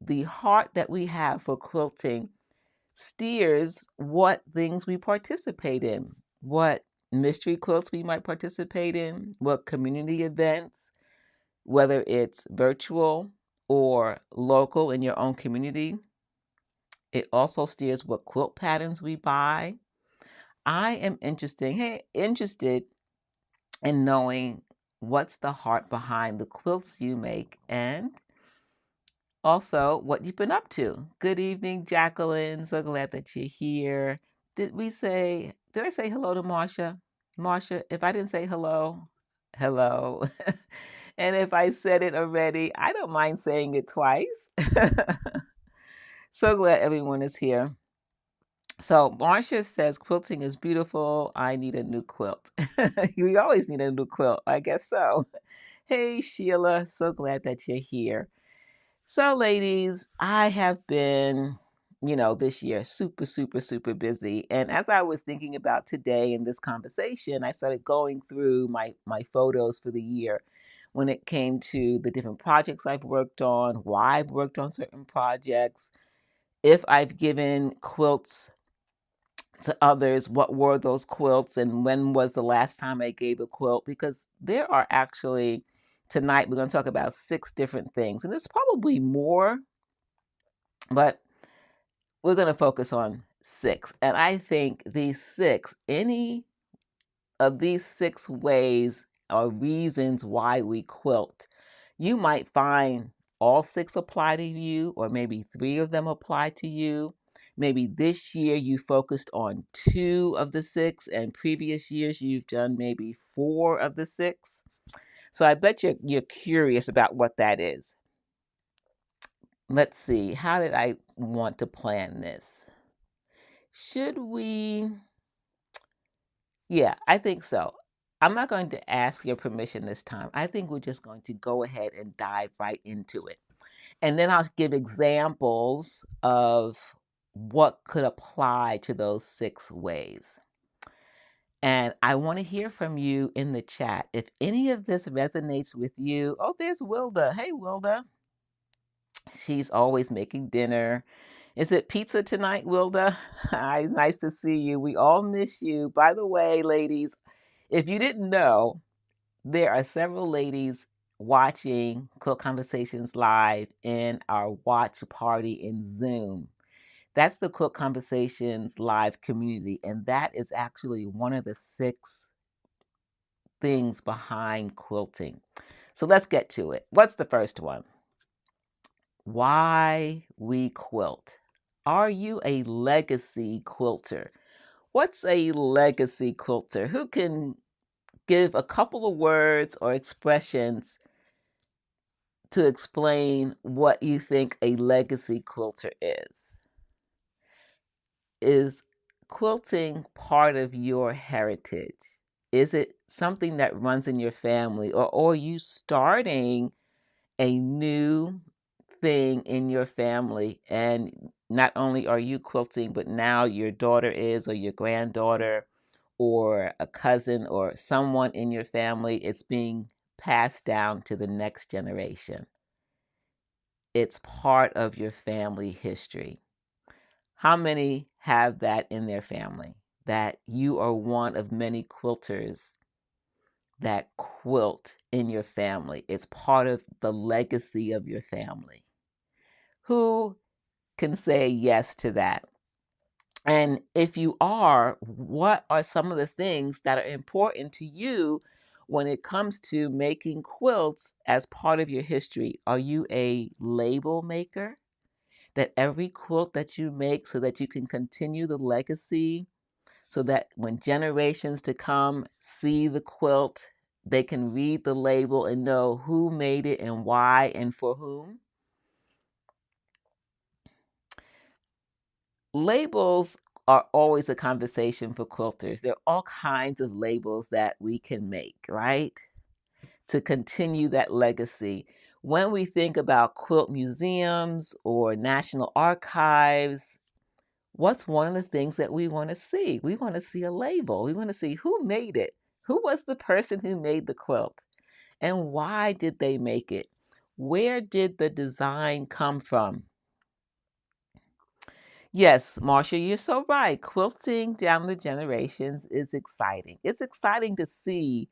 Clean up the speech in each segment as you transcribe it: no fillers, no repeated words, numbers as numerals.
the heart that we have for quilting steers what things we participate in, what mystery quilts we might participate in, what community events, whether it's virtual or local in your own community. It also steers what quilt patterns we buy. I am interested in knowing what's the heart behind the quilts you make and also what you've been up to. Good evening, Jacqueline. So glad that you're here. Did I say hello to Marsha? Marsha, if I didn't say hello, hello. And if I said it already, I don't mind saying it twice. So glad everyone is here. So Marcia says quilting is beautiful. I need a new quilt. We always need a new quilt. I guess so. Hey, Sheila. So glad that you're here. So ladies, I have been, this year super, super, super busy. And as I was thinking about today in this conversation, I started going through my photos for the year when it came to the different projects I've worked on, why I've worked on certain projects, if I've given quilts to others, what were those quilts, and when was the last time I gave a quilt? Because there are actually, tonight we're going to talk about 6 different things, and there's probably more, but we're going to focus on 6. And I think any of these 6 ways or reasons why we quilt, you might find all 6 apply to you, or maybe 3 of them apply to you. Maybe this year you focused on 2 of the 6, and previous years you've done maybe 4 of the 6. So I bet you're curious about what that is. Let's see, how did I want to plan this? Should we? Yeah, I think so. I'm not going to ask your permission this time. I think we're just going to go ahead and dive right into it. And then I'll give examples of what could apply to those 6 ways. And I want to hear from you in the chat. If any of this resonates with you, oh, there's Wilda. Hey, Wilda. She's always making dinner. Is it pizza tonight, Wilda? Hi, it's nice to see you. We all miss you. By the way, ladies, if you didn't know, there are several ladies watching Quilt Conversations live in our watch party in Zoom. That's the Quilt Conversations live community, and that is actually one of the 6 things behind quilting. So let's get to it. What's the first one? Why we quilt. Are you a legacy quilter? What's a legacy quilter? Who can give a couple of words or expressions to explain what you think a legacy quilter is? Is quilting part of your heritage? Is it something that runs in your family, or are you starting a new thing in your family, and not only are you quilting, but now your daughter is, or your granddaughter, or a cousin, or someone in your family, it's being passed down to the next generation. It's part of your family history. How many have that in their family? That you are one of many quilters that quilt in your family. It's part of the legacy of your family. Who can say yes to that? And if you are, what are some of the things that are important to you when it comes to making quilts as part of your history? Are you a label maker? That every quilt that you make, so that you can continue the legacy, so that when generations to come see the quilt, they can read the label and know who made it and why and for whom? Labels are always a conversation for quilters. There are all kinds of labels that we can make, right? To continue that legacy. When we think about quilt museums or national archives, what's one of the things that we want to see? We want to see a label. We want to see who made it. Who was the person who made the quilt? And why did they make it? Where did the design come from? Yes, Marcia, you're so right. Quilting down the generations is exciting. It's exciting to see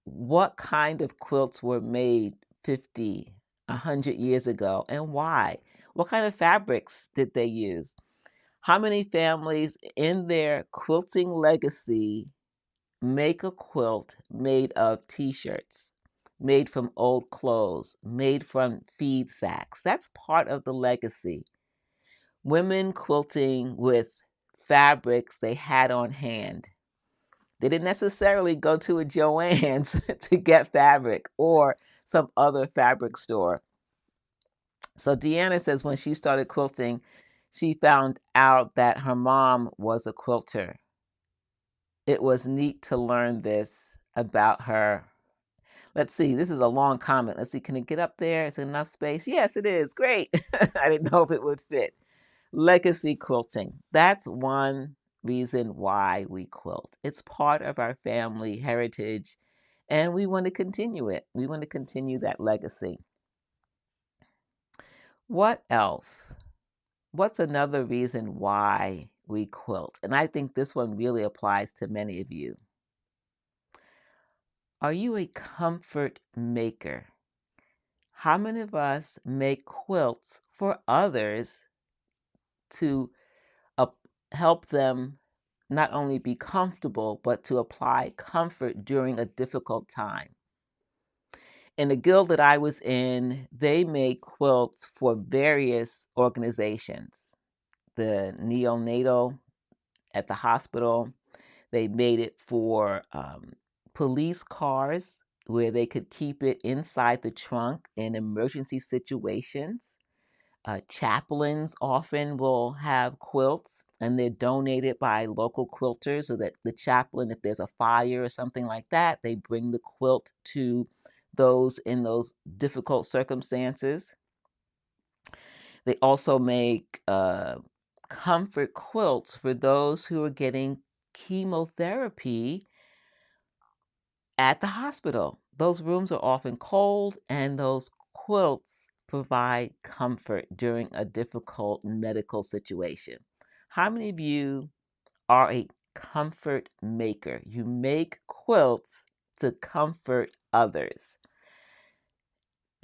what kind of quilts were made 50, 100 years ago and why. What kind of fabrics did they use? How many families in their quilting legacy make a quilt made of t-shirts, made from old clothes, made from feed sacks? That's part of the legacy. Women quilting with fabrics they had on hand. They didn't necessarily go to a Joann's to get fabric or some other fabric store. So Deanna says when she started quilting, she found out that her mom was a quilter. It was neat to learn this about her. Let's see, this is a long comment. Let's see, can it get up there? Is there enough space? Yes, it is. Great. I didn't know if it would fit. Legacy quilting. That's one reason why we quilt. It's part of our family heritage, and we want to continue it. We want to continue that legacy. What else? What's another reason why we quilt? And I think this one really applies to many of you. Are you a comfort maker? How many of us make quilts for others to help them not only be comfortable, but to apply comfort during a difficult time? In the guild that I was in, they made quilts for various organizations. The neonatal at the hospital, they made it for police cars where they could keep it inside the trunk in emergency situations. Chaplains often will have quilts and they're donated by local quilters so that the chaplain, if there's a fire or something like that, they bring the quilt to those in those difficult circumstances. They also make comfort quilts for those who are getting chemotherapy at the hospital. Those rooms are often cold, and those quilts provide comfort during a difficult medical situation. How many of you are a comfort maker? You make quilts to comfort others.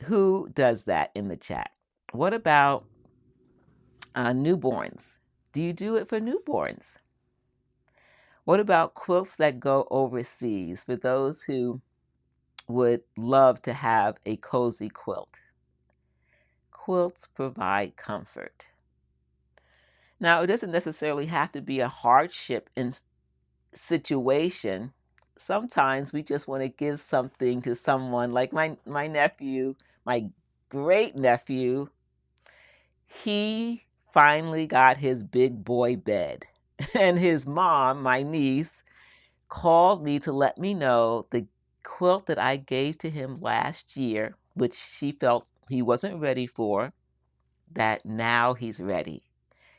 Who does that in the chat? What about newborns? Do you do it for newborns? What about quilts that go overseas for those who would love to have a cozy quilt? Quilts provide comfort. Now, it doesn't necessarily have to be a hardship in situation. Sometimes we just want to give something to someone, like my nephew, my great nephew. He finally got his big boy bed, and his mom, my niece, called me to let me know the quilt that I gave to him last year, which she felt he wasn't ready for, that now he's ready.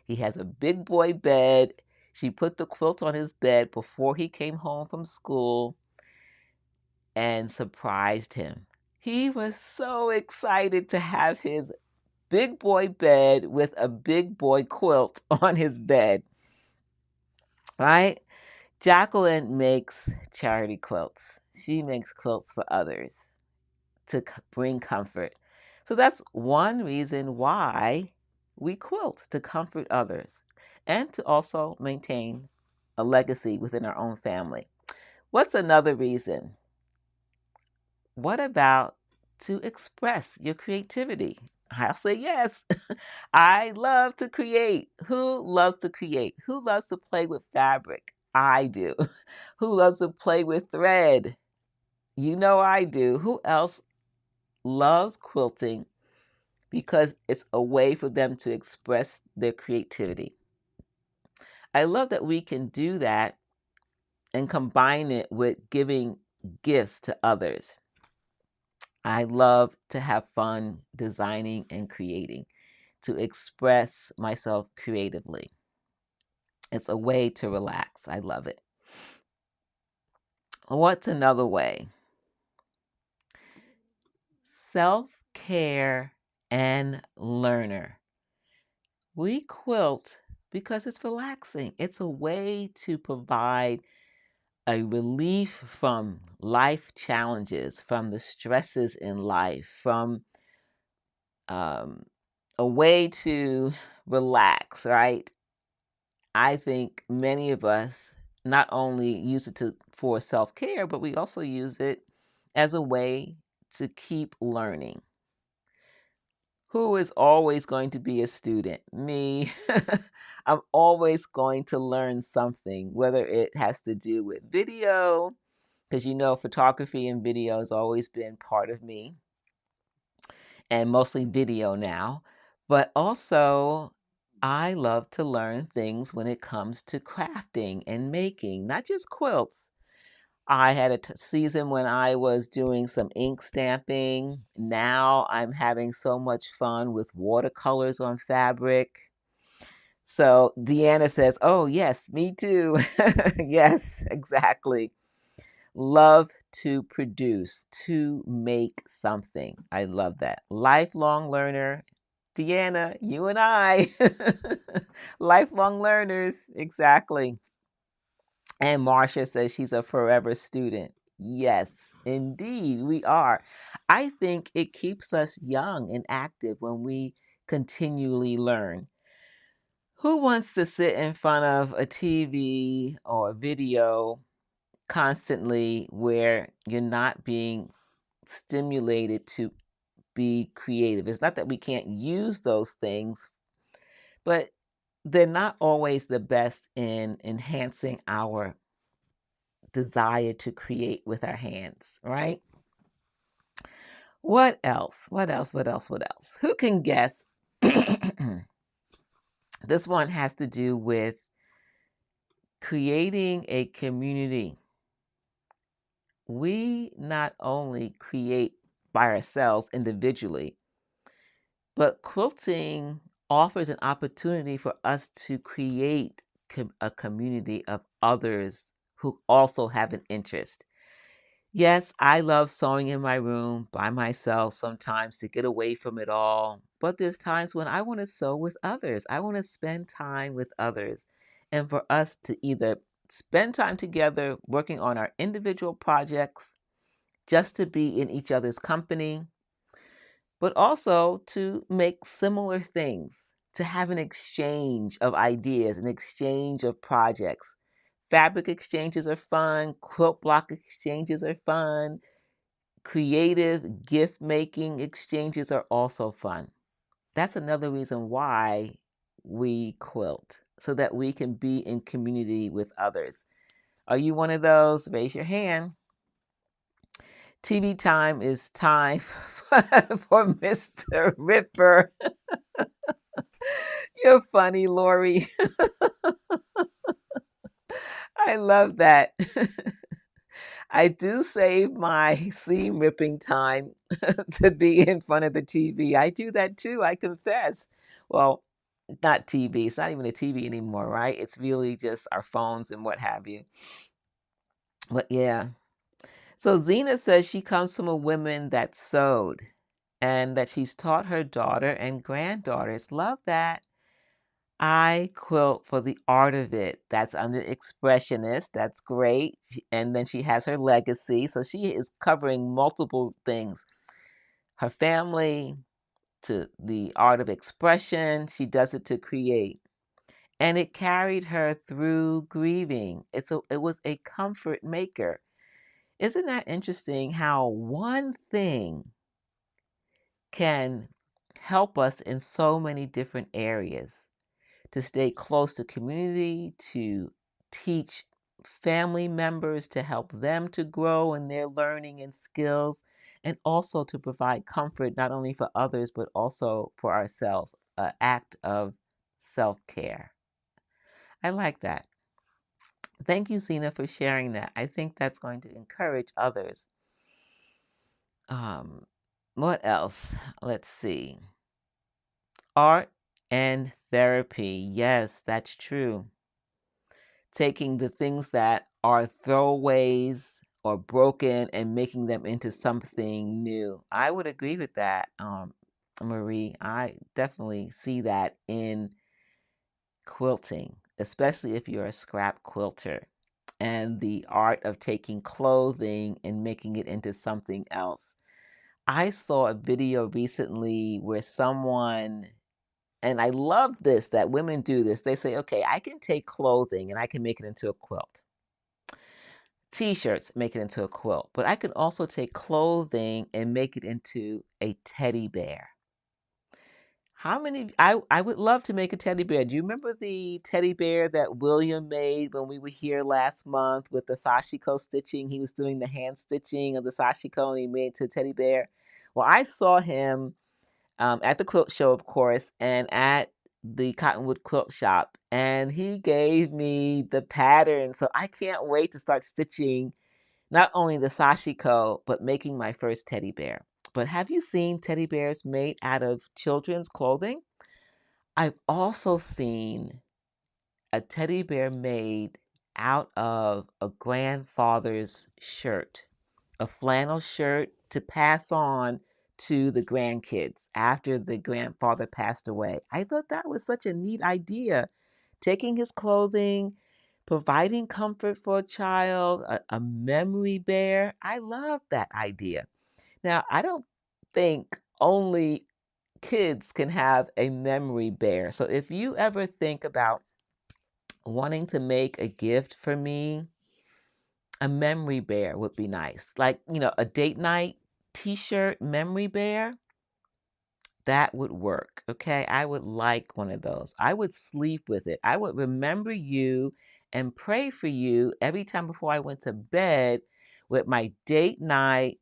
He has a big boy bed. She put the quilt on his bed before he came home from school and surprised him. He was so excited to have his big boy bed with a big boy quilt on his bed, right? Jacqueline makes charity quilts. She makes quilts for others to bring comfort. So that's one reason why we quilt, to comfort others and to also maintain a legacy within our own family. What's another reason? What about to express your creativity? I'll say yes. I love to create. Who loves to create? Who loves to play with fabric? I do. Who loves to play with thread? You know I do. Who else loves quilting because it's a way for them to express their creativity? I love that we can do that and combine it with giving gifts to others. I love to have fun designing and creating, to express myself creatively. It's a way to relax. I love it. What's another way? Self-care and learner. We quilt because it's relaxing. It's a way to provide a relief from life challenges, from the stresses in life, from um, a way to relax, right? I think many of us not only use it for self care, but we also use it as a way to keep learning. Who is always going to be a student? Me. I'm always going to learn something, whether it has to do with video, because photography and video has always been part of me, and mostly video now. But also, I love to learn things when it comes to crafting and making, not just quilts. I had a season when I was doing some ink stamping. Now I'm having so much fun with watercolors on fabric. So Deanna says, "Oh, yes, me too." Yes, exactly. Love to produce, to make something. I love that. Lifelong learner. Deanna, you and I, lifelong learners. Exactly. And Marcia says she's a forever student. Yes, indeed, we are. I think it keeps us young and active when we continually learn. Who wants to sit in front of a TV or video constantly where you're not being stimulated to be creative? It's not that we can't use those things, but they're not always the best in enhancing our desire to create with our hands, right? What else? What else? What else? What else? Who can guess? This one has to do with creating a community. We not only create by ourselves individually, but quilting offers an opportunity for us to create a community of others who also have an interest. Yes, I love sewing in my room by myself sometimes to get away from it all. But there's times when I want to sew with others. I want to spend time with others. And for us to either spend time together working on our individual projects, just to be in each other's company, but also to make similar things, to have an exchange of ideas, an exchange of projects. Fabric exchanges are fun, quilt block exchanges are fun, creative gift making exchanges are also fun. That's another reason why we quilt, so that we can be in community with others. Are you one of those? Raise your hand. TV time is time for Mr. Ripper. You're funny, Lori. I love that. I do save my seam ripping time to be in front of the TV. I do that too, I confess. Well, not TV. It's not even a TV anymore, right? It's really just our phones and what have you. But yeah. So Zena says she comes from a woman that sewed and that she's taught her daughter and granddaughters. Love that. I quilt for the art of it. That's under expressionist. That's great. And then she has her legacy. So she is covering multiple things. Her family, to the art of expression. She does it to create. And it carried her through grieving. It was a comfort maker. Isn't that interesting how one thing can help us in so many different areas? To stay close to community, to teach family members, to help them to grow in their learning and skills, and also to provide comfort not only for others but also for ourselves, an act of self-care. I like that. Thank you, Zena, for sharing that. I think that's going to encourage others. What else? Let's see. Art and therapy. Yes, that's true. Taking the things that are throwaways or broken and making them into something new. I would agree with that, Marie. I definitely see that in quilting, especially if you're a scrap quilter, and the art of taking clothing and making it into something else. I saw a video recently where someone, and I love this, that women do this. They say, okay, I can take clothing and I can make it into a quilt. T-shirts, make it into a quilt. But I can also take clothing and make it into a teddy bear. How many, I would love to make a teddy bear. Do you remember the teddy bear that William made when we were here last month with the sashiko stitching? He was doing the hand stitching of the sashiko and he made it to a teddy bear. Well, I saw him at the quilt show, of course, and at the Cottonwood Quilt Shop, and he gave me the pattern. So I can't wait to start stitching not only the sashiko, but making my first teddy bear. But have you seen teddy bears made out of children's clothing? I've also seen a teddy bear made out of a grandfather's shirt, a flannel shirt to pass on to the grandkids after the grandfather passed away. I thought that was such a neat idea. Taking his clothing, providing comfort for a child, a memory bear. I love that idea. Now, I don't think only kids can have a memory bear. So if you ever think about wanting to make a gift for me, a memory bear would be nice. Like, a date night t-shirt memory bear, that would work. Okay. I would like one of those. I would sleep with it. I would remember you and pray for you every time before I went to bed with my date night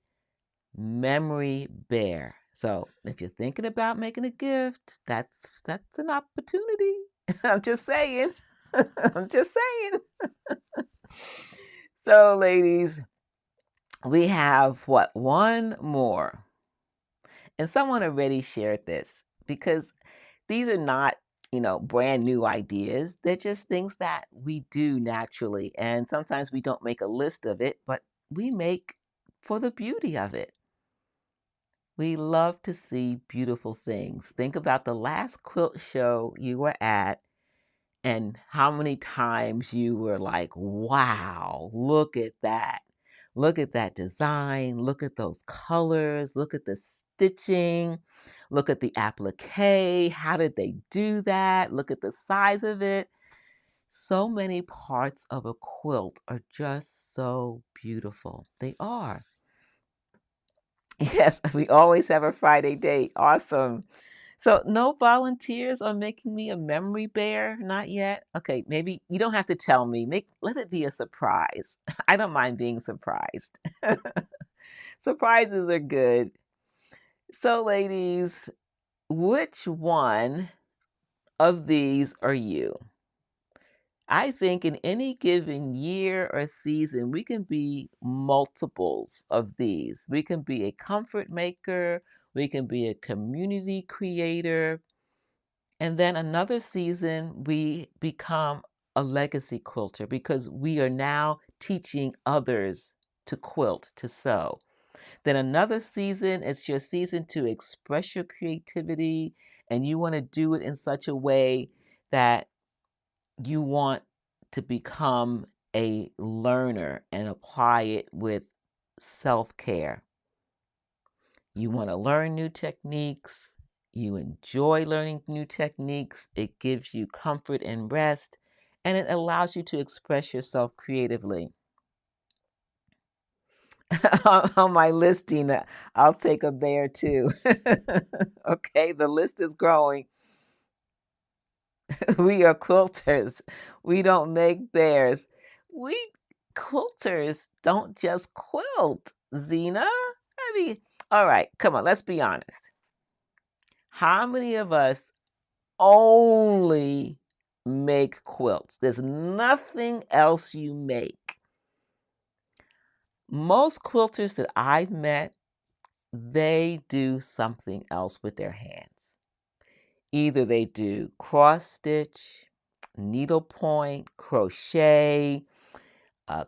memory bear. So if you're thinking about making a gift, that's an opportunity. I'm just saying. I'm just saying. So, ladies, we have what? One more. And someone already shared this because these are not, brand new ideas. They're just things that we do naturally. And sometimes we don't make a list of it, but we make for the beauty of it. We love to see beautiful things. Think about the last quilt show you were at and how many times you were like, wow, look at that. Look at that design. Look at those colors. Look at the stitching. Look at the applique. How did they do that? Look at the size of it. So many parts of a quilt are just so beautiful. They are. Yes, we always have a Friday date. Awesome. So no volunteers on making me a memory bear? Not yet? Okay, maybe you don't have to tell me. Let it be a surprise. I don't mind being surprised. Surprises are good. So ladies, which one of these are you? I think in any given year or season, we can be multiples of these. We can be a comfort maker, we can be a community creator, and then another season, we become a legacy quilter because we are now teaching others to quilt, to sew. Then another season, it's your season to express your creativity, and you want to do it in such a way that you want to become a learner and apply it with self-care. You want to learn new techniques. You enjoy learning new techniques. It gives you comfort and rest, and it allows you to express yourself creatively. On my listing, I'll take a bear too. Okay, the list is growing. We are quilters. We don't make bears. We quilters don't just quilt, Zena. I mean, all right, come on, let's be honest. How many of us only make quilts? There's nothing else you make. Most quilters that I've met, they do something else with their hands. Either they do cross stitch, needlepoint, crochet,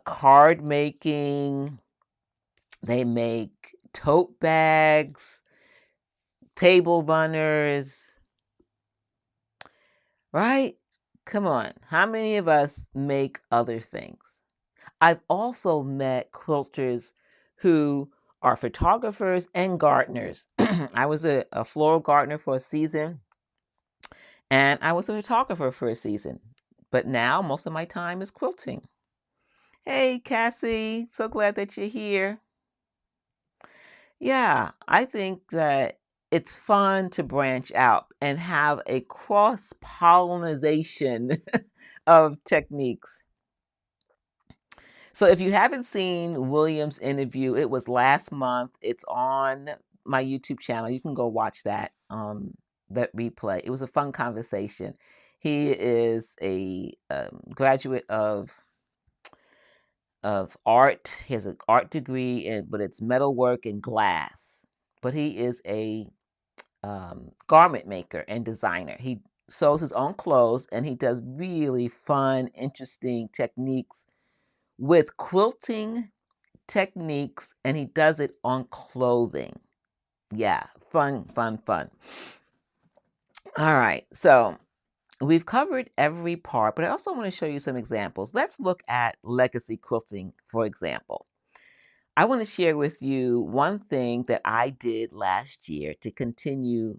card making. They make tote bags, table runners, right? Come on, how many of us make other things? I've also met quilters who are photographers and gardeners. I was a floral gardener for a season, and I was a photographer for a season. But now most of my time is quilting. Hey, Cassie, so glad that you're here. Yeah, I think that it's fun to branch out and have a cross pollination of techniques. So if you haven't seen William's interview, it was last month. It's on my YouTube channel. You can go watch that replay. It was a fun conversation. He is a graduate of art. He has an art degree, but it's metalwork and glass. But he is a garment maker and designer. He sews his own clothes, and he does really fun, interesting techniques with quilting techniques, and he does it on clothing. Yeah, fun, fun, fun. All right, so we've covered every part, but I also want to show you some examples. Let's look at legacy quilting, for example. I want to share with you one thing that I did last year to continue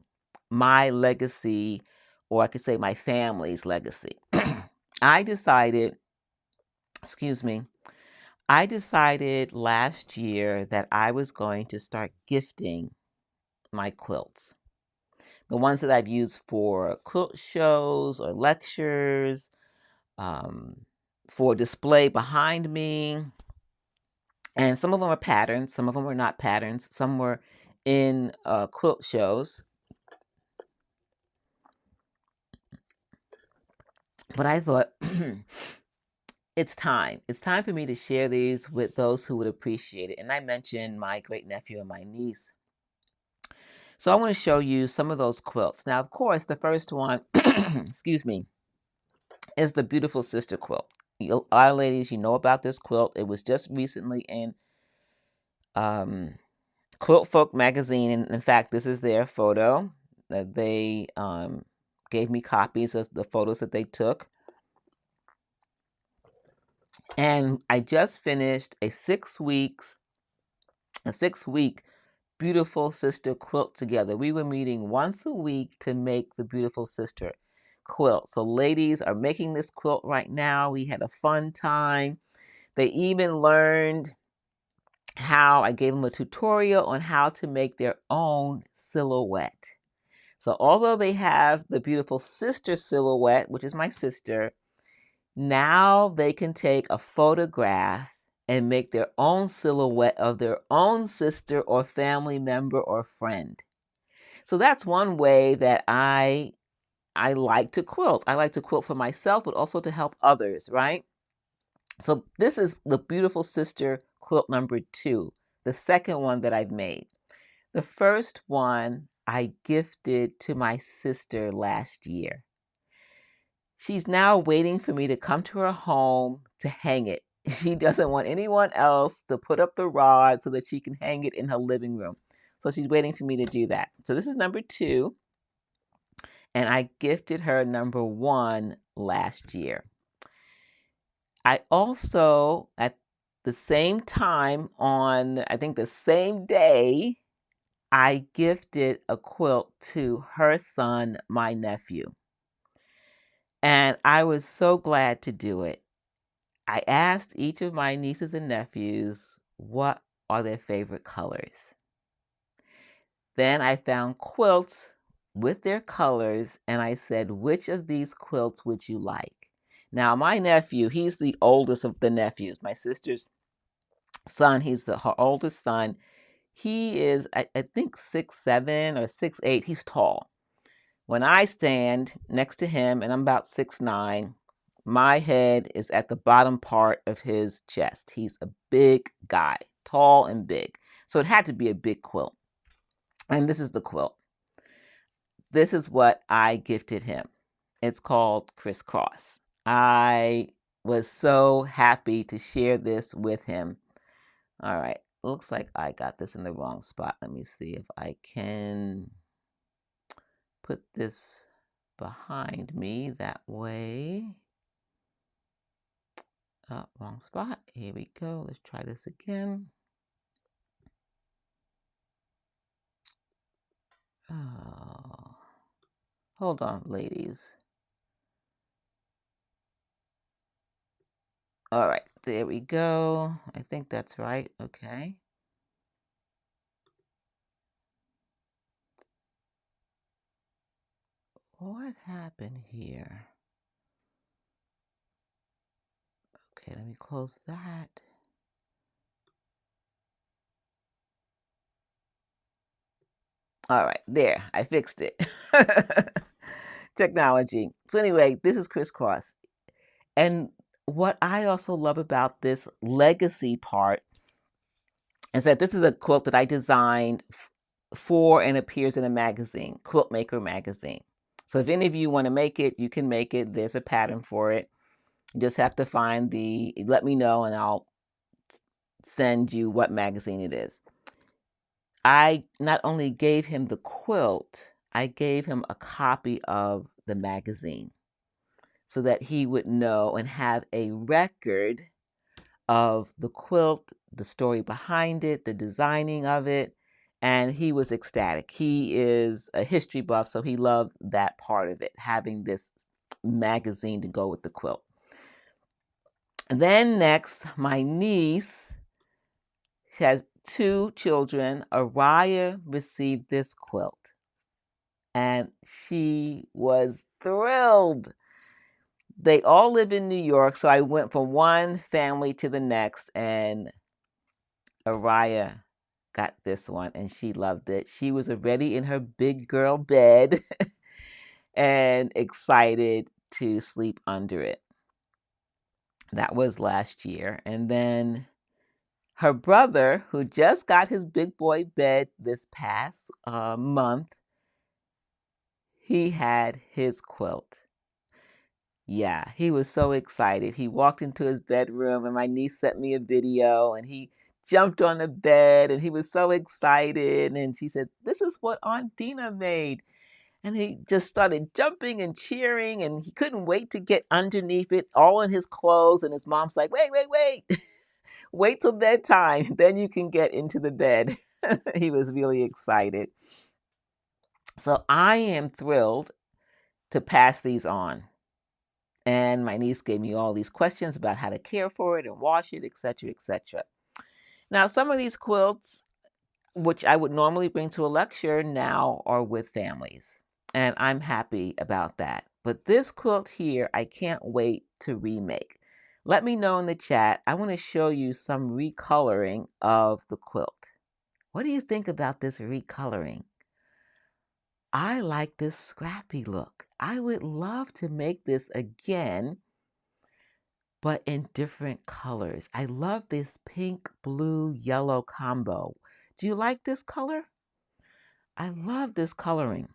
my legacy, or I could say my family's legacy. I decided, excuse me, I decided last year that I was going to start gifting my quilts. The ones that I've used for quilt shows or lectures, for display behind me. And some of them are patterns, some of them are not patterns, some were in quilt shows. But I thought, it's time. It's time for me to share these with those who would appreciate it. And I mentioned my great nephew and my niece. So I want to show you some of those quilts. Now, of course, the first one, excuse me, is the Beautiful Sister quilt. A lot of ladies, you know about this quilt. It was just recently in Quilt Folk magazine. And in fact, this is their photo that they gave me copies of the photos that they took. And I just finished a 6-week Beautiful Sister quilt together. We were meeting once a week to make the Beautiful Sister quilt. So ladies are making this quilt right now. We had a fun time. They even learned how I gave them a tutorial on how to make their own silhouette. So although they have the Beautiful Sister silhouette, which is my sister, now they can take a photograph and make their own silhouette of their own sister or family member or friend. So that's one way that I like to quilt. I like to quilt for myself, but also to help others, right? So this is the Beautiful Sister quilt number 2, the second one that I've made. The first one I gifted to my sister last year. She's now waiting for me to come to her home to hang it. She doesn't want anyone else to put up the rod so that she can hang it in her living room. So she's waiting for me to do that. So this is number 2. And I gifted her number 1 last year. I also, at the same time, on I think the same day, I gifted a quilt to her son, my nephew. And I was so glad to do it. I asked each of my nieces and nephews what are their favorite colors. Then I found quilts with their colors, and I said, which of these quilts would you like? Now, my nephew, he's the oldest of the nephews. My sister's son, he's her oldest son. He is, I think, 6'7" or 6'8". He's tall. When I stand next to him, and I'm about 6'9", my head is at the bottom part of his chest. He's a big guy, tall and big. So it had to be a big quilt. And this is the quilt. This is what I gifted him. It's called Crisscross. I was so happy to share this with him. All right. Looks like I got this in the wrong spot. Let me see if I can put this behind me that way. Oh, wrong spot. Here we go. Let's try this again. Oh, hold on, ladies. All right, there we go. I think that's right. Okay. What happened here? Okay, let me close that. All right, there, I fixed it. Technology. So anyway, this is crisscross. And what I also love about this legacy part is that this is a quilt that I designed for and appears in a magazine, Quilt Maker magazine. So if any of you want to make it, you can make it. There's a pattern for it. You just have to let me know and I'll send you what magazine it is. I not only gave him the quilt, I gave him a copy of the magazine so that he would know and have a record of the quilt, the story behind it, the designing of it, and he was ecstatic. He is a history buff, so he loved that part of it, having this magazine to go with the quilt. And then next, my niece, she has 2 children. Araya received this quilt, and she was thrilled. They all live in New York, so I went from one family to the next, and Araya got this one, and she loved it. She was already in her big girl bed and excited to sleep under it. That was last year. And then her brother, who just got his big boy bed this past month, he had his quilt. Yeah, he was so excited. He walked into his bedroom and my niece sent me a video and he jumped on the bed and he was so excited. And she said, "This is what Aunt Dina made." And he just started jumping and cheering and he couldn't wait to get underneath it, all in his clothes. And his mom's like, "Wait, wait, wait. Wait till bedtime. Then you can get into the bed." He was really excited. So I am thrilled to pass these on. And my niece gave me all these questions about how to care for it and wash it, etc., etc. Now, some of these quilts, which I would normally bring to a lecture, now are with families. And I'm happy about that. But this quilt here, I can't wait to remake. Let me know in the chat. I want to show you some recoloring of the quilt. What do you think about this recoloring? I like this scrappy look. I would love to make this again, but in different colors. I love this pink, blue, yellow combo. Do you like this color? I love this coloring.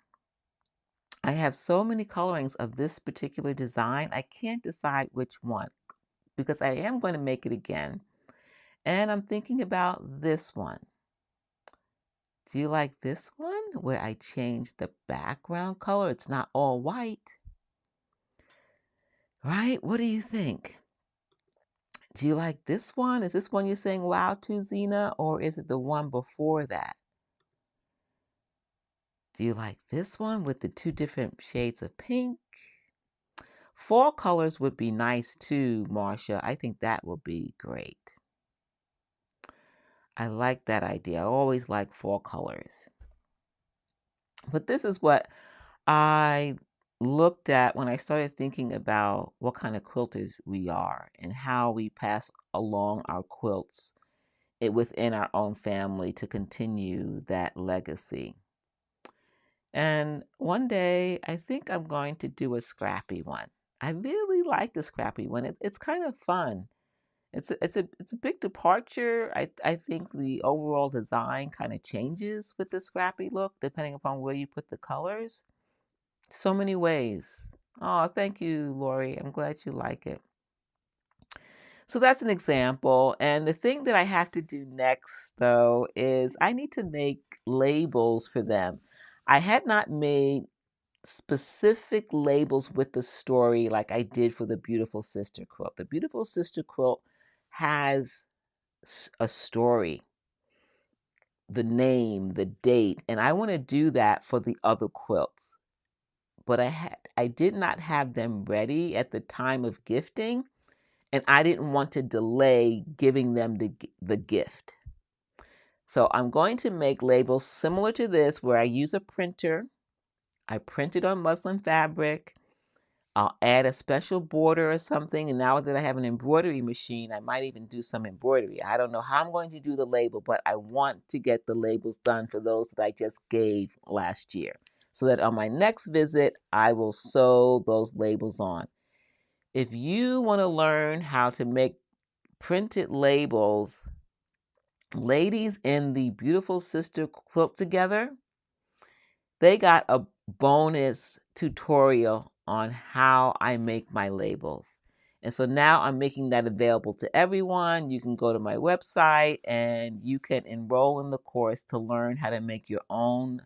I have so many colorings of this particular design. I can't decide which one because I am going to make it again. And I'm thinking about this one. Do you like this one where I changed the background color? It's not all white. Right? What do you think? Do you like this one? Is this one you're saying wow to, Zena? Or is it the one before that? Do you like this one with the 2 different shades of pink? Fall colors would be nice too, Marcia. I think that would be great. I like that idea. I always like fall colors. But this is what I looked at when I started thinking about what kind of quilters we are and how we pass along our quilts within our own family to continue that legacy. And one day, I think I'm going to do a scrappy one. I really like the scrappy one. It's kind of fun. It's a big departure. I think the overall design kind of changes with the scrappy look depending upon where you put the colors. So many ways. Oh, thank you, Lori. I'm glad you like it. So that's an example. And the thing that I have to do next, though, is I need to make labels for them. I had not made specific labels with the story like I did for the Beautiful Sister quilt. The Beautiful Sister quilt has a story, the name, the date, and I want to do that for the other quilts. But I did not have them ready at the time of gifting, and I didn't want to delay giving them the gift. So I'm going to make labels similar to this where I use a printer. I print it on muslin fabric. I'll add a special border or something. And now that I have an embroidery machine, I might even do some embroidery. I don't know how I'm going to do the label, but I want to get the labels done for those that I just gave last year, so that on my next visit, I will sew those labels on. If you want to learn how to make printed labels, ladies in the Beautiful Sister Quilt Together, they got a bonus tutorial on how I make my labels. And so now I'm making that available to everyone. You can go to my website and you can enroll in the course to learn how to make your own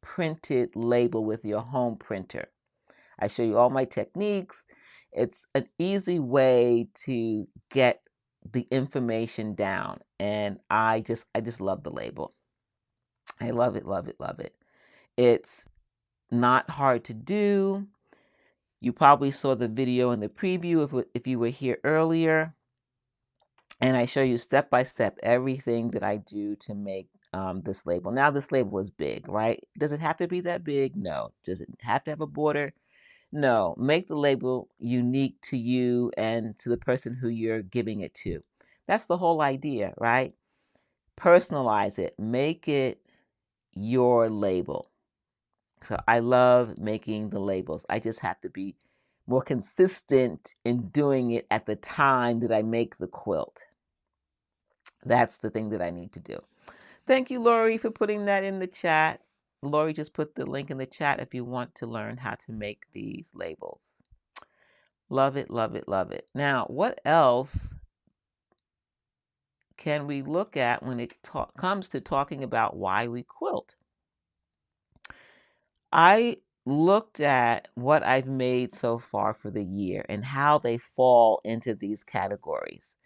printed label with your home printer. I show you all my techniques. It's an easy way to get the information down. And I just love the label. I love it, love it, love it. It's not hard to do. You probably saw the video in the preview if you were here earlier. And I show you step by step everything that I do to make this label. Now this label is big, right? Does it have to be that big? No. Does it have to have a border? No. Make the label unique to you and to the person who you're giving it to. That's the whole idea, right? Personalize it. Make it your label. So I love making the labels. I just have to be more consistent in doing it at the time that I make the quilt. That's the thing that I need to do. Thank you, Lori, for putting that in the chat. Lori just put the link in the chat if you want to learn how to make these labels. Love it, love it, love it. Now, what else can we look at when it comes to talking about why we quilt? I looked at what I've made so far for the year and how they fall into these categories.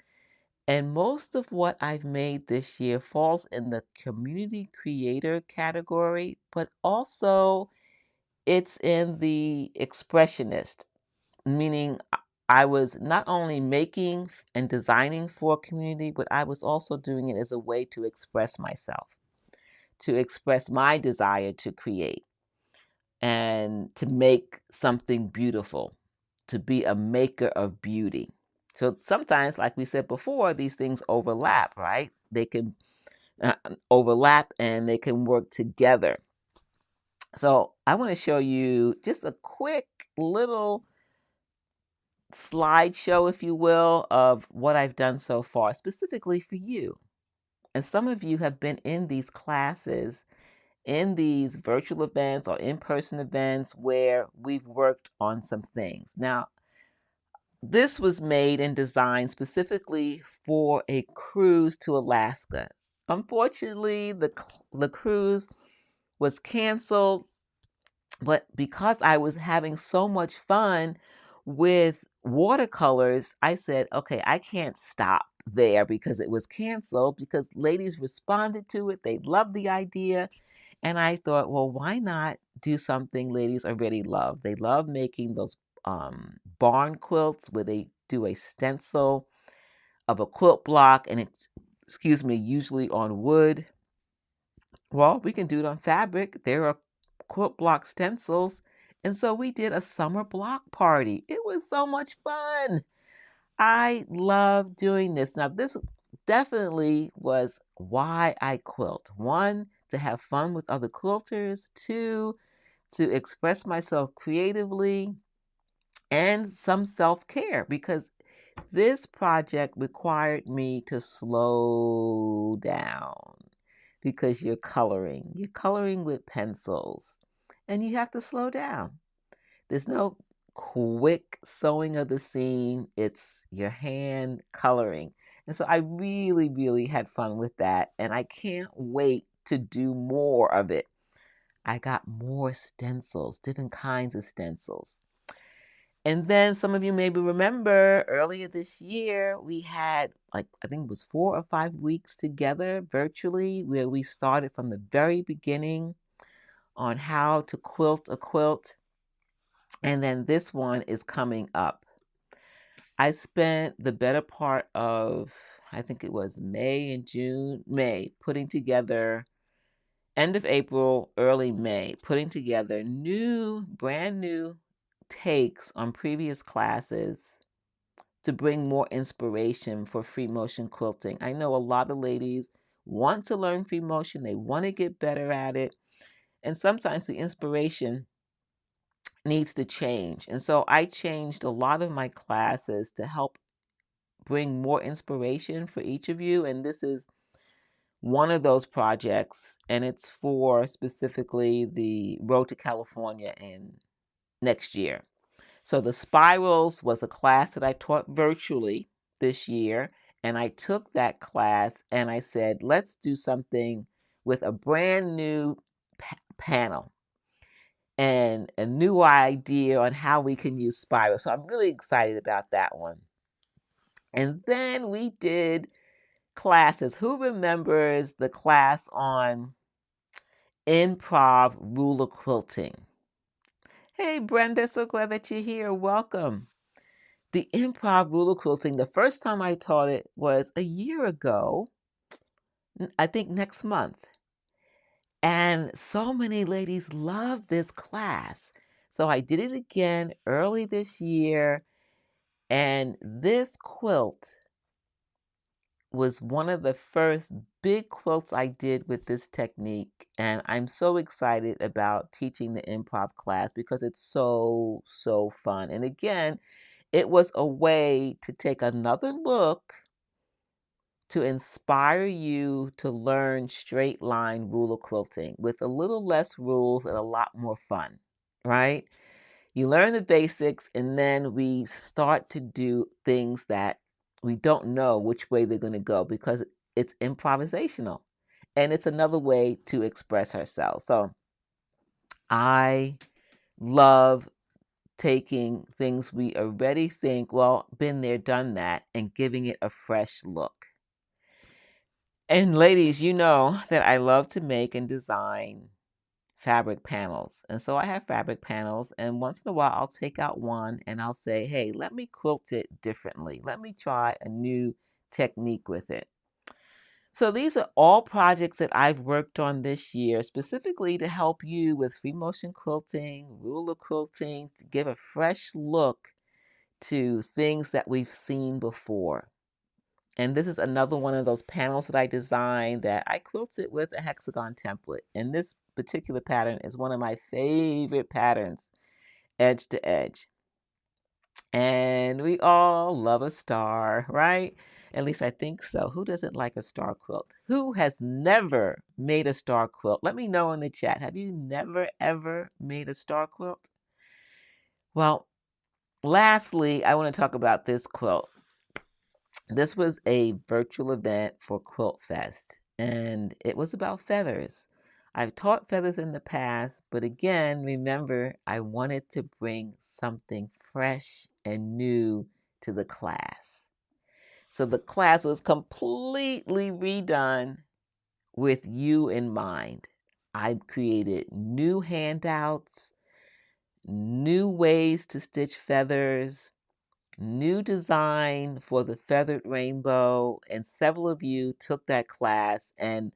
And most of what I've made this year falls in the community creator category, but also it's in the expressionist, meaning I was not only making and designing for a community, but I was also doing it as a way to express myself, to express my desire to create and to make something beautiful, to be a maker of beauty. So sometimes, like we said before, these things overlap, right? They can overlap and they can work together. So I want to show you just a quick little slideshow, if you will, of what I've done so far, specifically for you. And some of you have been in these classes, in these virtual events or in-person events where we've worked on some things. Now, this was made and designed specifically for a cruise to Alaska. Unfortunately, the cruise was canceled, but because I was having so much fun with watercolors, I said, okay, I can't stop there because it was canceled, because ladies responded to it. They loved the idea. And I thought, well, why not do something ladies already love? They love making those barn quilts where they do a stencil of a quilt block, and it's, usually on wood. Well, we can do it on fabric. There are quilt block stencils. And so we did a summer block party. It was so much fun. I love doing this. Now, this definitely was why I quilt. One, to have fun with other quilters. Two, to express myself creatively, and some self-care, because this project required me to slow down, because you're coloring with pencils, and you have to slow down. There's no quick sewing of the seam. It's your hand coloring. And so I really had fun with that, and I can't wait to do more of it. I got more stencils, different kinds of stencils. And then some of you maybe remember earlier this year, we had I think it was 4 or 5 weeks together virtually where we started from the very beginning on how to quilt a quilt. And then this one is coming up. I spent the better part of, I think it was May, putting together, end of April, early May, putting together brand new takes on previous classes to bring more inspiration for free motion quilting. I know a lot of ladies want to learn free motion, they want to get better at it, and sometimes the inspiration needs to change. And so I changed a lot of my classes to help bring more inspiration for each of you. And this is one of those projects, and it's for specifically the Road to California in next year. So the spirals was a class that I taught virtually this year. And I took that class and I said, let's do something with a brand new panel and a new idea on how we can use spirals. So I'm really excited about that one. And then we did classes. Who remembers the class on improv ruler quilting? Hey, Brenda, so glad that you're here. Welcome. The improv ruler quilting, the first time I taught it was a year ago, I think next month. And so many ladies love this class. So I did it again early this year. And this quilt was one of the first big quilts I did with this technique. And I'm so excited about teaching the improv class because it's so, so fun. And again, it was a way to take another look to inspire you to learn straight line ruler quilting with a little less rules and a lot more fun, right? You learn the basics and then we start to do things that we don't know which way they're going to go because it's improvisational and it's another way to express ourselves. So I love taking things we already think, well, been there, done that, and giving it a fresh look. And ladies, you know that I love to make and design fabric panels. And so I have fabric panels, and once in a while I'll take out one and I'll say, hey, let me quilt it differently. Let me try a new technique with it. So these are all projects that I've worked on this year, specifically to help you with free motion quilting, ruler quilting, to give a fresh look to things that we've seen before. And this is another one of those panels that I designed that I quilted with a hexagon template. And this particular pattern is one of my favorite patterns, edge to edge. And we all love a star, right? At least I think so. Who doesn't like a star quilt? Who has never made a star quilt? Let me know in the chat. Have you never, ever made a star quilt? Well, lastly, I want to talk about this quilt. This was a virtual event for Quilt Fest, and it was about feathers. I've taught feathers in the past, but again, remember, I wanted to bring something fresh and new to the class. So the class was completely redone with you in mind. I created new handouts, new ways to stitch feathers, new design for the feathered rainbow, and several of you took that class. And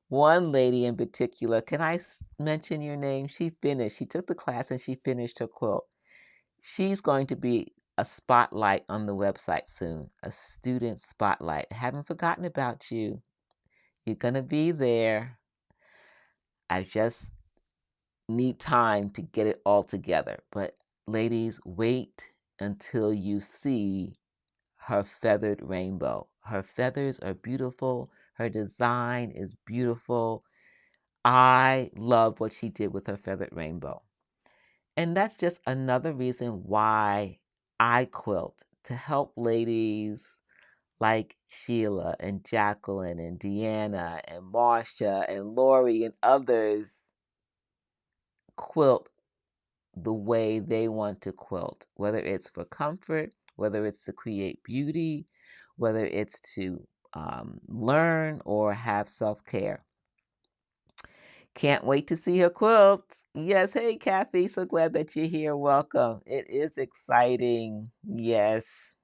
one lady in particular, can I mention your name? She finished. She took the class and she finished her quilt. She's going to be a spotlight on the website soon, a student spotlight. I haven't forgotten about you. You're going to be there. I just need time to get it all together. But ladies, wait until you see her feathered rainbow. Her feathers are beautiful. Her design is beautiful. I love what she did with her feathered rainbow. And that's just another reason why I quilt, to help ladies like Sheila and Jacqueline and Deanna and Marsha and Lori and others quilt the way they want to quilt, whether it's for comfort, whether it's to create beauty, whether it's to learn or have self-care. Can't wait to see her quilt. Yes, hey Kathy, so glad that you're here. Welcome. It is exciting. Yes.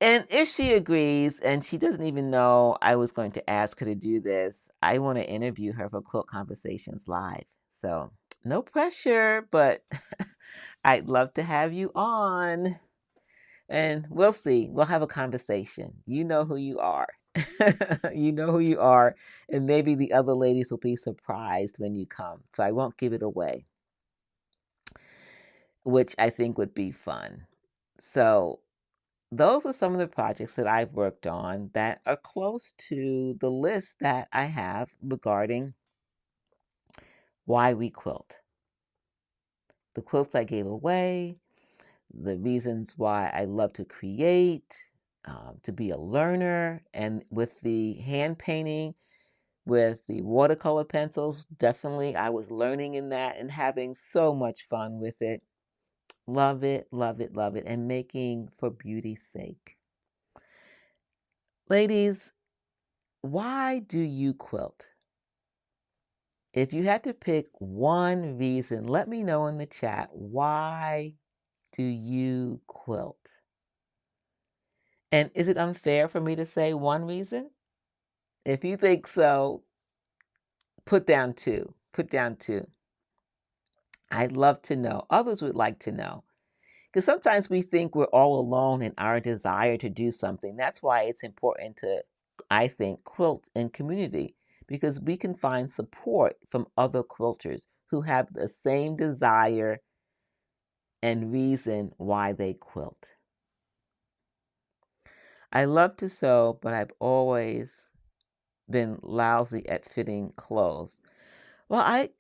And if she agrees and she doesn't even know I was going to ask her to do this, I want to interview her for Quilt Conversations Live. So no pressure, but I'd love to have you on. And we'll see. We'll have a conversation. You know who you are. You know who you are. And maybe the other ladies will be surprised when you come. So I won't give it away, which I think would be fun. So those are some of the projects that I've worked on that are close to the list that I have regarding why we quilt. The quilts I gave away, the reasons why I love to create, to be a learner, and with the hand painting, with the watercolor pencils, definitely I was learning in that and having so much fun with it. Love it, love it, love it, and making for beauty's sake. Ladies, why do you quilt? If you had to pick one reason, let me know in the chat. Why do you quilt? And is it unfair for me to say one reason? If you think so, put down two. Put down two. I'd love to know. Others would like to know. Because sometimes we think we're all alone in our desire to do something. That's why it's important to, I think, quilt in community, because we can find support from other quilters who have the same desire and reason why they quilt. I love to sew, but I've always been lousy at fitting clothes. Well, I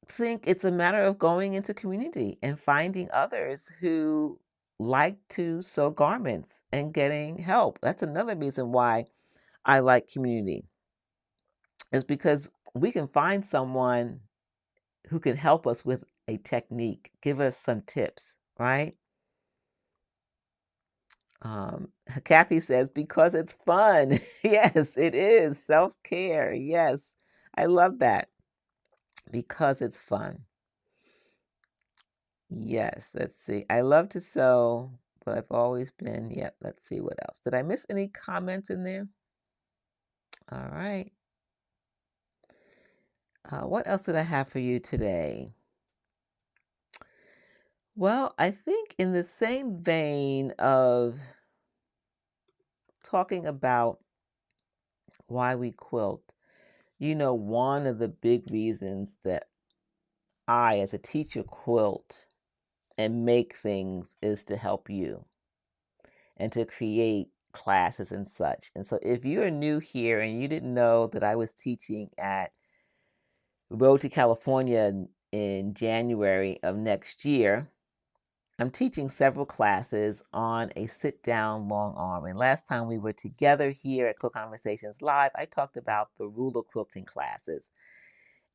think it's a matter of going into community and finding others who like to sew garments and getting help. That's another reason why I like community, is because we can find someone who can help us with a technique, give us some tips, right? Kathy says, because it's fun. Yes, it is. Self-care. Yes, I love that. Because it's fun. Yes, let's see. I love to sew, but I've always been, yep, let's see what else. Did I miss any comments in there? All right. What else did I have for you today? Well, I think in the same vein of talking about why we quilt, one of the big reasons that I, as a teacher, quilt and make things is to help you and to create classes and such. And so if you're new here and you didn't know that I was teaching at Road to California in January of next year, I'm teaching several classes on a sit-down long arm. And last time we were together here at Quilt Conversations Live, I talked about the ruler quilting classes.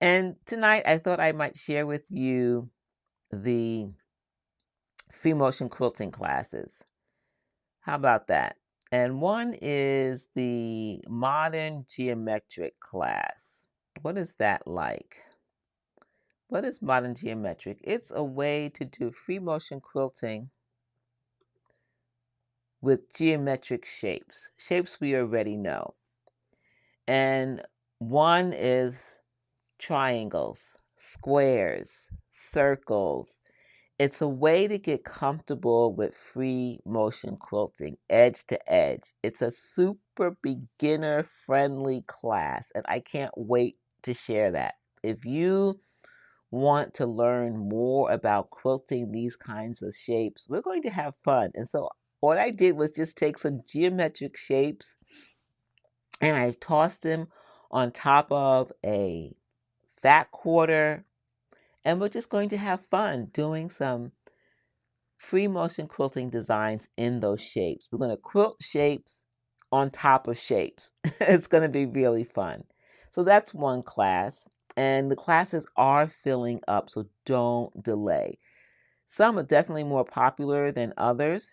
And tonight I thought I might share with you the free motion quilting classes. How about that? And one is the modern geometric class. What is that like? What is modern geometric? It's a way to do free motion quilting with geometric shapes, shapes we already know. And one is triangles, squares, circles. It's a way to get comfortable with free motion quilting, edge to edge. It's a super beginner friendly class, and I can't wait to share that. If you want to learn more about quilting these kinds of shapes, we're going to have fun. And so what I did was just take some geometric shapes and I tossed them on top of a fat quarter, and we're just going to have fun doing some free motion quilting designs in those shapes. We're going to quilt shapes on top of shapes. It's going to be really fun. So that's one class. And the classes are filling up, so don't delay. Some are definitely more popular than others.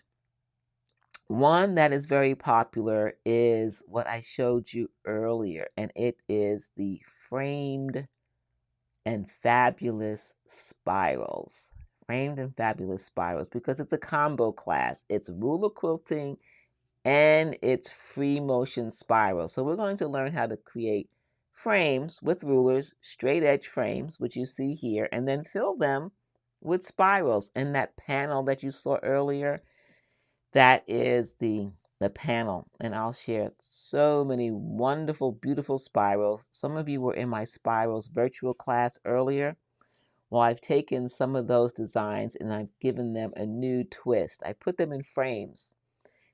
One that is very popular is what I showed you earlier, and it is the framed and fabulous spirals. Framed and fabulous spirals, because it's a combo class. It's ruler quilting and it's free motion spirals. So we're going to learn how to create frames with rulers, straight edge frames, which you see here, and then fill them with spirals. And that panel that you saw earlier, that is the panel. And I'll share so many wonderful, beautiful spirals. Some of you were in my spirals virtual class earlier. Well, I've taken some of those designs and I've given them a new twist. I put them in frames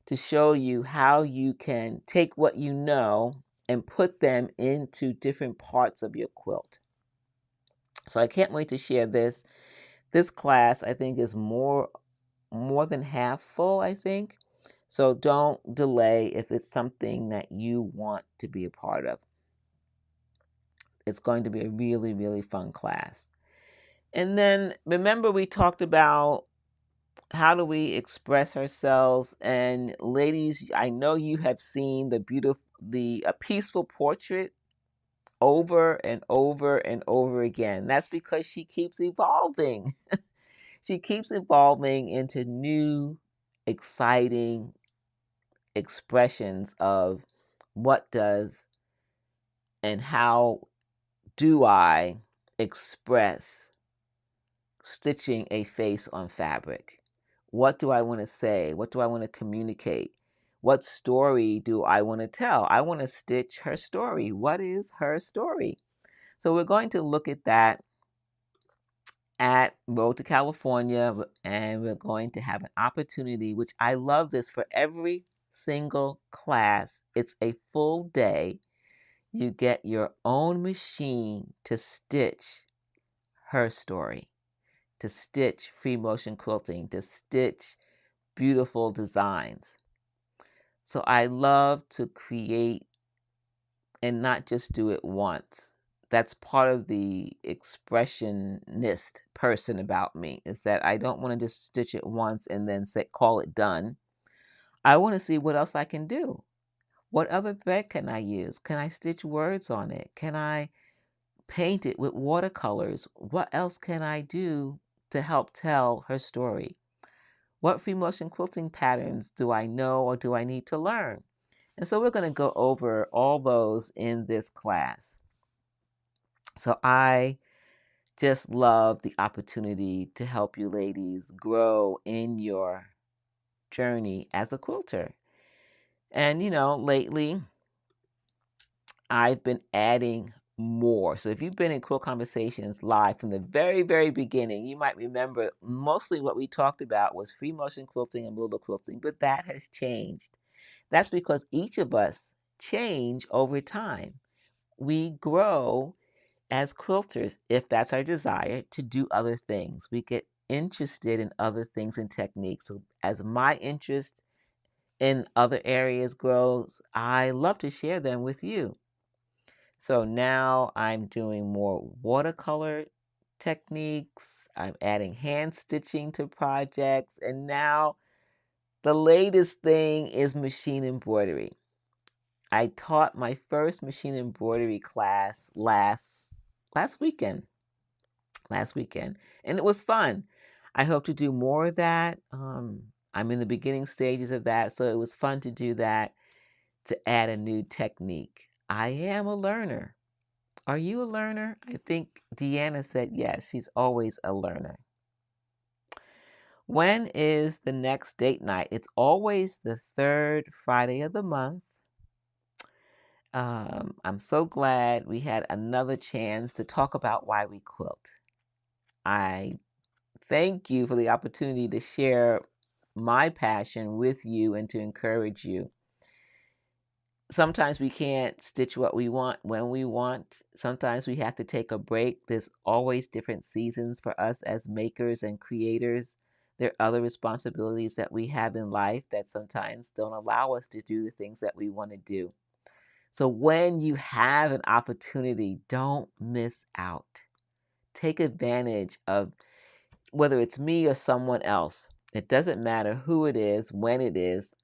to show you how you can take what you know and put them into different parts of your quilt. So I can't wait to share this. This class, I think, is more than half full, I think. So don't delay if it's something that you want to be a part of. It's going to be a really, really fun class. And then remember, we talked about how do we express ourselves. And ladies, I know you have seen a peaceful portrait over and over and over again. That's because she keeps evolving. She keeps evolving into new, exciting expressions of what does and how do I express stitching a face on fabric. What do I want to say? What do I want to communicate? What story do I want to tell? I want to stitch her story. What is her story? So we're going to look at that at Road to California, and we're going to have an opportunity, which I love this for every single class. It's a full day. You get your own machine to stitch her story, to stitch free motion quilting, to stitch beautiful designs. So I love to create and not just do it once. That's part of the expressionist person about me, is that I don't want to just stitch it once and then call it done. I want to see what else I can do. What other thread can I use? Can I stitch words on it? Can I paint it with watercolors? What else can I do to help tell her story? What free motion quilting patterns do I know or do I need to learn? And so we're going to go over all those in this class. So I just love the opportunity to help you ladies grow in your journey as a quilter. And, lately I've been adding more. So if you've been in Quilt Conversations live from the very, very beginning, you might remember mostly what we talked about was free motion quilting and ruler quilting, but that has changed. That's because each of us change over time. We grow as quilters, if that's our desire, to do other things. We get interested in other things and techniques. So as my interest in other areas grows, I love to share them with you. So now I'm doing more watercolor techniques. I'm adding hand stitching to projects. And now the latest thing is machine embroidery. I taught my first machine embroidery class last weekend. And it was fun. I hope to do more of that. I'm in the beginning stages of that, so it was fun to do that, to add a new technique. I am a learner. Are you a learner? I think Deanna said yes, she's always a learner. When is the next date night? It's always the third Friday of the month. I'm so glad we had another chance to talk about why we quilt. I thank you for the opportunity to share my passion with you and to encourage you. Sometimes we can't stitch what we want when we want. Sometimes we have to take a break. There's always different seasons for us as makers and creators. There are other responsibilities that we have in life that sometimes don't allow us to do the things that we want to do. So when you have an opportunity, don't miss out. Take advantage of whether it's me or someone else. It doesn't matter who it is, when it is,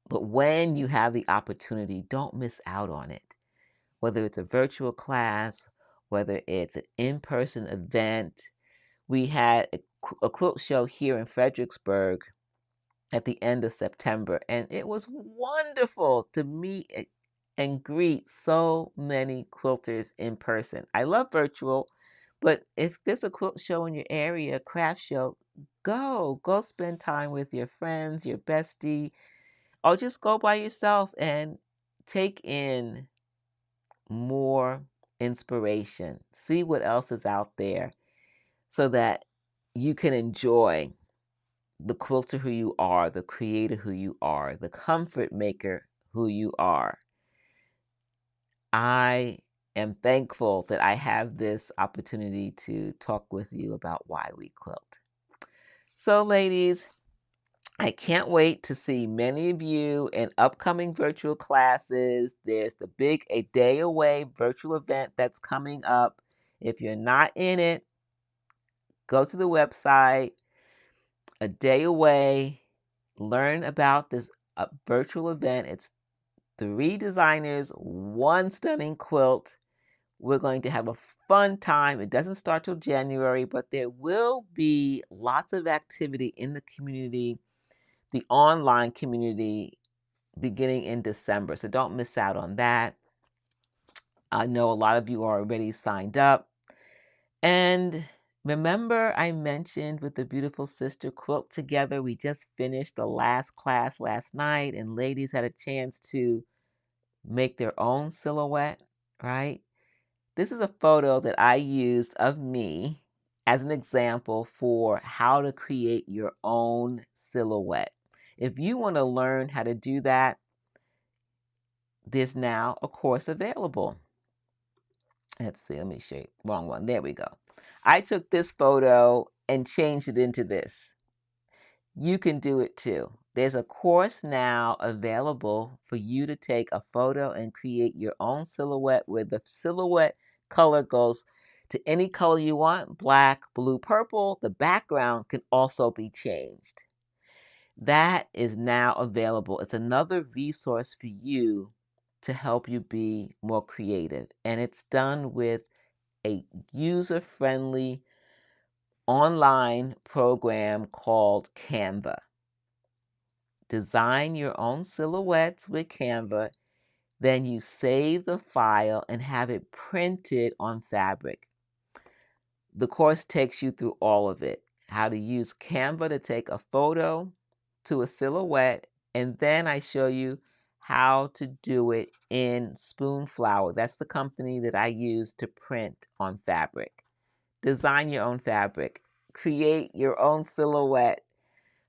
but when you have the opportunity, don't miss out on it. Whether it's a virtual class, whether it's an in-person event. We had a quilt show here in Fredericksburg at the end of September, and it was wonderful to meet and greet so many quilters in person. I love virtual, but if there's a quilt show in your area, craft show, go spend time with your friends, your bestie, or just go by yourself and take in more inspiration. See what else is out there so that you can enjoy the quilter who you are, the creator who you are, the comfort maker who you are. I am thankful that I have this opportunity to talk with you about why we quilt. So, ladies, I can't wait to see many of you in upcoming virtual classes. There's the big A Day Away virtual event that's coming up. If you're not in it, go to the website, A Day Away, learn about this virtual event. It's 3 designers, 1 stunning quilt. We're going to have a fun time. It doesn't start till January, but there will be lots of activity in the community, the online community, beginning in December. So don't miss out on that. I know a lot of you are already signed up. And remember, I mentioned with the beautiful sister Quilt Together, we just finished the last class last night, and ladies had a chance to make their own silhouette, right? This is a photo that I used of me as an example for how to create your own silhouette. If you want to learn how to do that, there's now a course available. Let's see, let me show you. Wrong one. There we go. I took this photo and changed it into this. You can do it too. There's a course now available for you to take a photo and create your own silhouette where the silhouette color goes to any color you want, black, blue, purple. The background can also be changed. That is now available. It's another resource for you to help you be more creative. And it's done with a user-friendly online program called Canva. Design your own silhouettes with Canva. Then you save the file and have it printed on fabric. The course takes you through all of it. How to use Canva to take a photo to a silhouette, and then I show you how to do it in Spoonflower. That's the company that I use to print on fabric. Design your own fabric. Create your own silhouette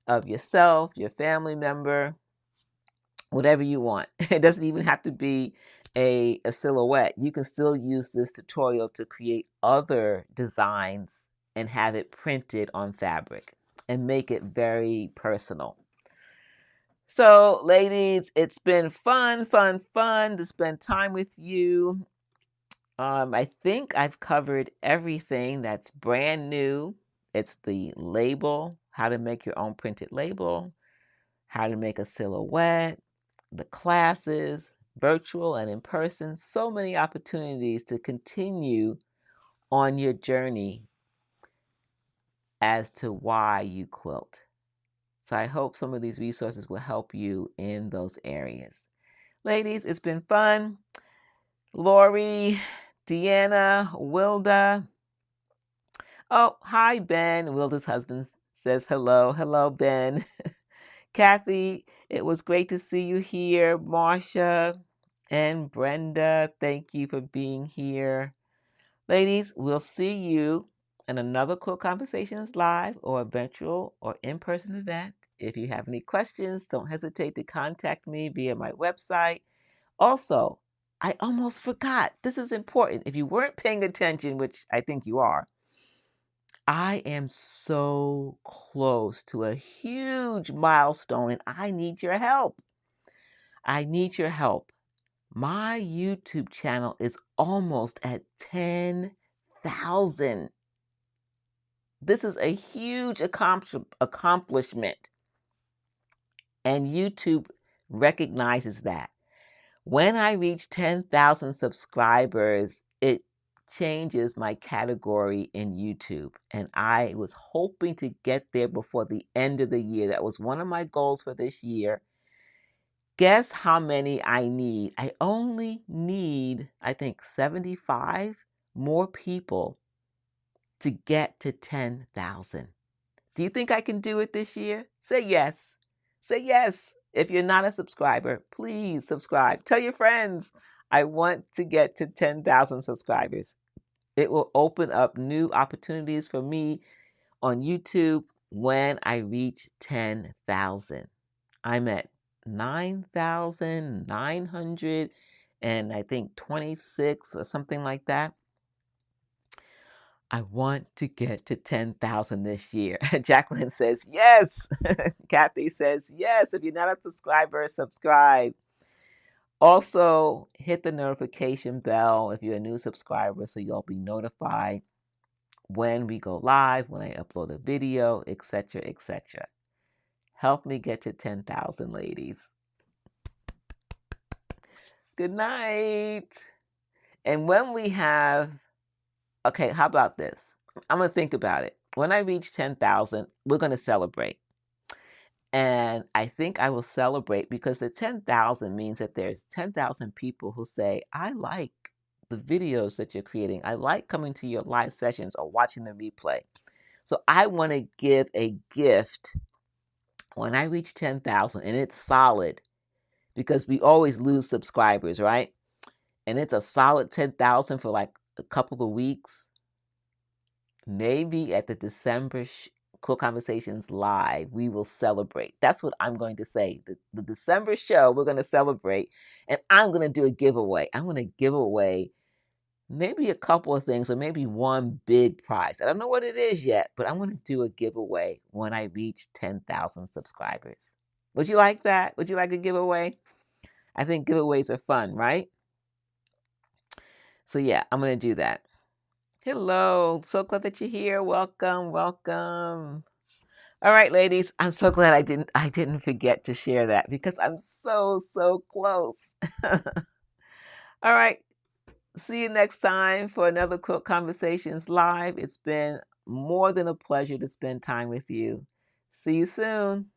of yourself, your family member, whatever you want. It doesn't even have to be a silhouette. You can still use this tutorial to create other designs and have it printed on fabric and make it very personal. So, ladies, it's been fun to spend time with you. I think I've covered everything that's brand new. It's the label, how to make your own printed label, how to make a silhouette, the classes, virtual and in person. So many opportunities to continue on your journey as to why you quilt. So I hope some of these resources will help you in those areas. Ladies, it's been fun. Lori, Deanna, Wilda. Oh, hi, Ben. Wilda's husband says hello. Hello, Ben. Kathy, it was great to see you here. Marsha and Brenda, thank you for being here. Ladies, we'll see you in another Quilt Conversations live or a virtual or in-person event. If you have any questions, don't hesitate to contact me via my website. Also, I almost forgot. This is important. If you weren't paying attention, which I think you are, I am so close to a huge milestone and I need your help. I need your help. My YouTube channel is almost at 10,000. This is a huge accomplishment, and YouTube recognizes that. When I reach 10,000 subscribers, it changes my category in YouTube. And I was hoping to get there before the end of the year. That was one of my goals for this year. Guess how many I need? I only need, I think, 75 more people to get to 10,000. Do you think I can do it this year? Say yes. Say yes. If you're not a subscriber, please subscribe. Tell your friends. I want to get to 10,000 subscribers. It will open up new opportunities for me on YouTube when I reach 10,000. I'm at 9,900 and I think 26 or something like that. I want to get to 10,000 this year. Jacqueline says, yes. Kathy says, yes. If you're not a subscriber, subscribe. Also, hit the notification bell if you're a new subscriber so you'll be notified when we go live, when I upload a video, etc., etc. Help me get to 10,000, ladies. Good night. And when we have, okay, how about this? I'm going to think about it. When I reach 10,000, we're going to celebrate. And I think I will celebrate because the 10,000 means that there's 10,000 people who say, I like the videos that you're creating. I like coming to your live sessions or watching the replay. So I want to give a gift when I reach 10,000, and it's solid because we always lose subscribers, right? And it's a solid 10,000 for like a couple of weeks. Maybe at the December Quilt Conversations Live, we will celebrate. That's what I'm going to say. The December show, we're going to celebrate, and I'm going to do a giveaway. I'm going to give away maybe a couple of things or maybe one big prize. I don't know what it is yet, but I'm going to do a giveaway when I reach 10,000 subscribers. Would you like that? Would you like a giveaway? I think giveaways are fun, right? So yeah, I'm going to do that. Hello, so glad that you're here. Welcome, welcome. All right, ladies, I'm so glad I didn't forget to share that because I'm so close. All right, see you next time for another Quilt Conversations Live. It's been more than a pleasure to spend time with you. See you soon.